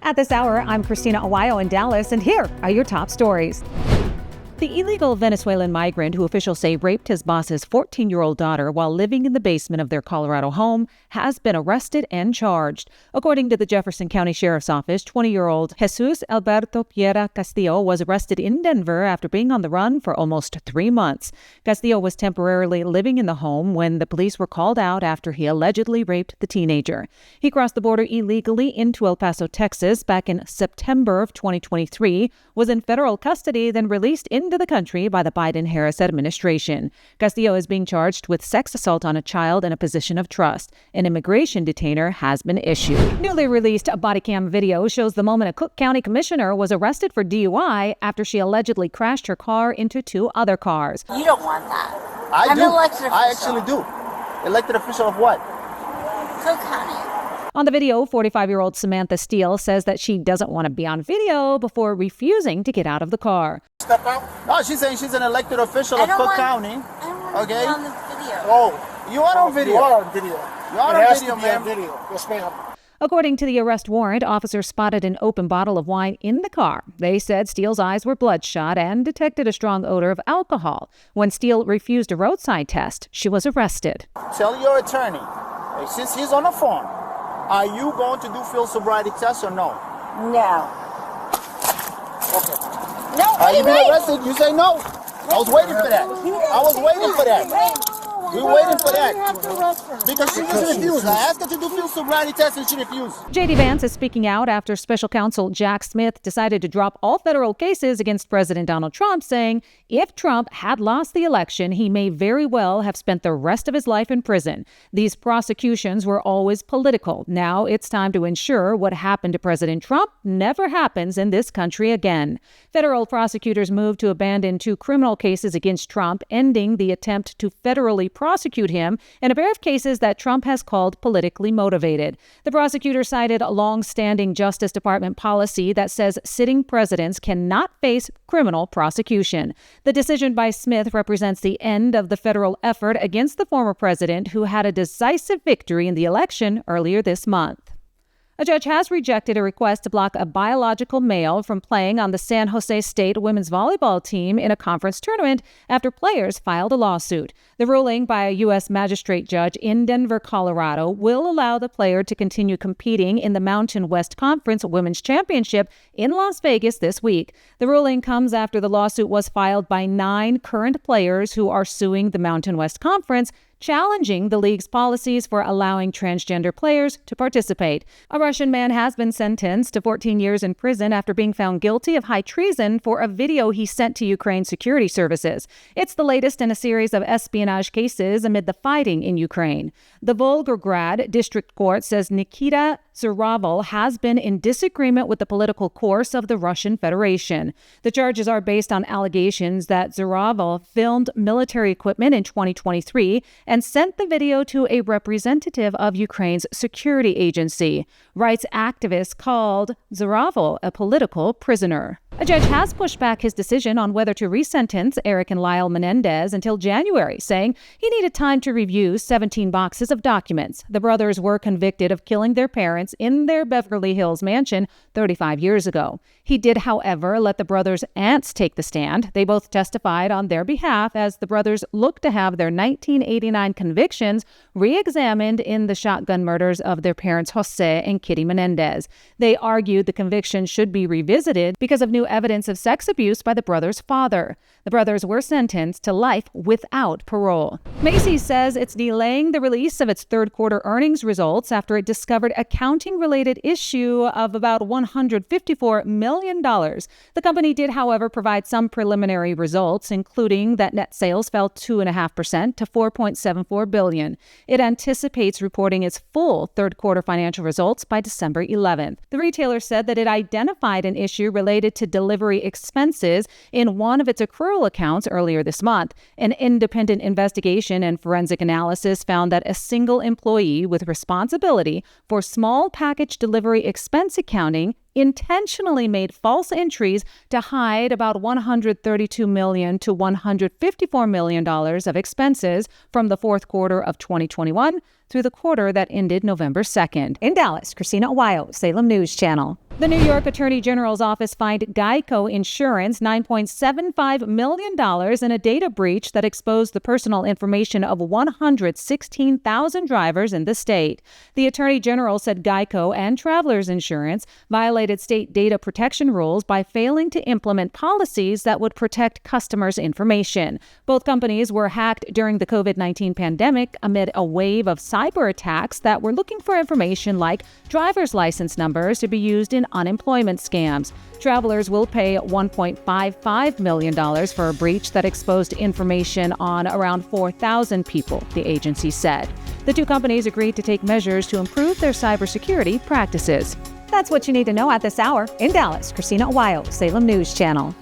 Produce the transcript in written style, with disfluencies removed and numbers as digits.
At this hour, I'm Christina Aguayo in Dallas, and here are your top stories. The illegal Venezuelan migrant who officials say raped his boss's 14-year-old daughter while living in the basement of their Colorado home has been arrested and charged. According to the Jefferson County Sheriff's Office, 20-year-old Jesus Alberto Piera Castillo was arrested in Denver after being on the run for almost 3 months. Castillo was temporarily living in the home when the police were called out after he allegedly raped the teenager. He crossed the border illegally into El Paso, Texas back in September of 2023, was in federal custody, then released into the country by the Biden-Harris administration. Castillo is being charged with sex assault on a child in a position of trust. An immigration detainer has been issued. Newly released body cam video shows the moment a Cook County commissioner was arrested for DUI after she allegedly crashed her car into 2 other cars. You don't want that. I'm an elected official. I actually do. Elected official of what? Cook County. On the video, 45-year-old Samantha Steele says that she doesn't want to be on video before refusing to get out of the car. Step out. No, she's saying she's an elected official of Cook County. I don't want to be on the video. Oh, you are on video. You are on video. You are on video, ma'am. Yes, ma'am. According to the arrest warrant, officers spotted an open bottle of wine in the car. They said Steele's eyes were bloodshot and detected a strong odor of alcohol. When Steele refused a roadside test, she was arrested. Tell your attorney, since he's on the phone, are you going to do field sobriety tests or no? No. Okay. No, Are you being arrested? You say no. I was waiting for that. I was waiting for that. We were waiting for that. Because she just refused. I asked her to do field sobriety tests and she refused. J.D. Vance is speaking out after special counsel Jack Smith decided to drop all federal cases against President Donald Trump, saying if Trump had lost the election, he may very well have spent the rest of his life in prison. These prosecutions were always political. Now it's time to ensure what happened to President Trump never happens in this country again. Federal prosecutors moved to abandon 2 criminal cases against Trump, ending the attempt to federally prosecute him in a pair of cases that Trump has called politically motivated. The prosecutor cited a long-standing Justice Department policy that says sitting presidents cannot face criminal prosecution. The decision by Smith represents the end of the federal effort against the former president, who had a decisive victory in the election earlier this month. A judge has rejected a request to block a biological male from playing on the San Jose State women's volleyball team in a conference tournament after players filed a lawsuit. The ruling by a U.S. magistrate judge in Denver, Colorado, will allow the player to continue competing in the Mountain West Conference Women's Championship in Las Vegas this week. The ruling comes after the lawsuit was filed by 9 current players who are suing the Mountain West Conference, challenging the league's policies for allowing transgender players to participate. A Russian man has been sentenced to 14 years in prison after being found guilty of high treason for a video he sent to Ukraine's security services. It's the latest in a series of espionage cases amid the fighting in Ukraine. The Volgograd District Court says Nikita Zuraval has been in disagreement with the political course of the Russian Federation. The charges are based on allegations that Zuraval filmed military equipment in 2023 and sent the video to a representative of Ukraine's security agency. Rights activists called Zuraval a political prisoner. A judge has pushed back his decision on whether to resentence Eric and Lyle Menendez until January, saying he needed time to review 17 boxes of documents. The brothers were convicted of killing their parents in their Beverly Hills mansion 35 years ago. He did, however, let the brothers' aunts take the stand. They both testified on their behalf as the brothers looked to have their 1989 convictions re-examined in the shotgun murders of their parents Jose and Kitty Menendez. They argued the conviction should be revisited because of new evidence of sex abuse by the brothers' father. The brothers were sentenced to life without parole. Macys says it's delaying the release of its third quarter earnings results after it discovered accounting-related issue of about $154 million. The company did, however, provide some preliminary results, including that net sales fell 2.5% to $4.74 billion. It anticipates reporting its full third quarter financial results by December 11th. The retailer said that it identified an issue related to delivery expenses in one of its accrual accounts earlier this month. An independent investigation and forensic analysis found that a single employee with responsibility for small package delivery expense accounting intentionally made false entries to hide about $132 million to $154 million of expenses from the fourth quarter of 2021 through the quarter that ended November 2nd. In Dallas, Christina, Aguayo, Salem News Channel. The New York Attorney General's office fined Geico Insurance $9.75 million in a data breach that exposed the personal information of 116,000 drivers in the state. The Attorney General said Geico and Travelers Insurance violated state data protection rules by failing to implement policies that would protect customers' information. Both companies were hacked during the COVID-19 pandemic amid a wave of cyber attacks that were looking for information like driver's license numbers to be used in unemployment scams. Travelers will pay $1.55 million for a breach that exposed information on around 4,000 people, the agency said. The two companies agreed to take measures to improve their cybersecurity practices. That's what you need to know at this hour. In Dallas, Christina, Aguayo, Salem News Channel.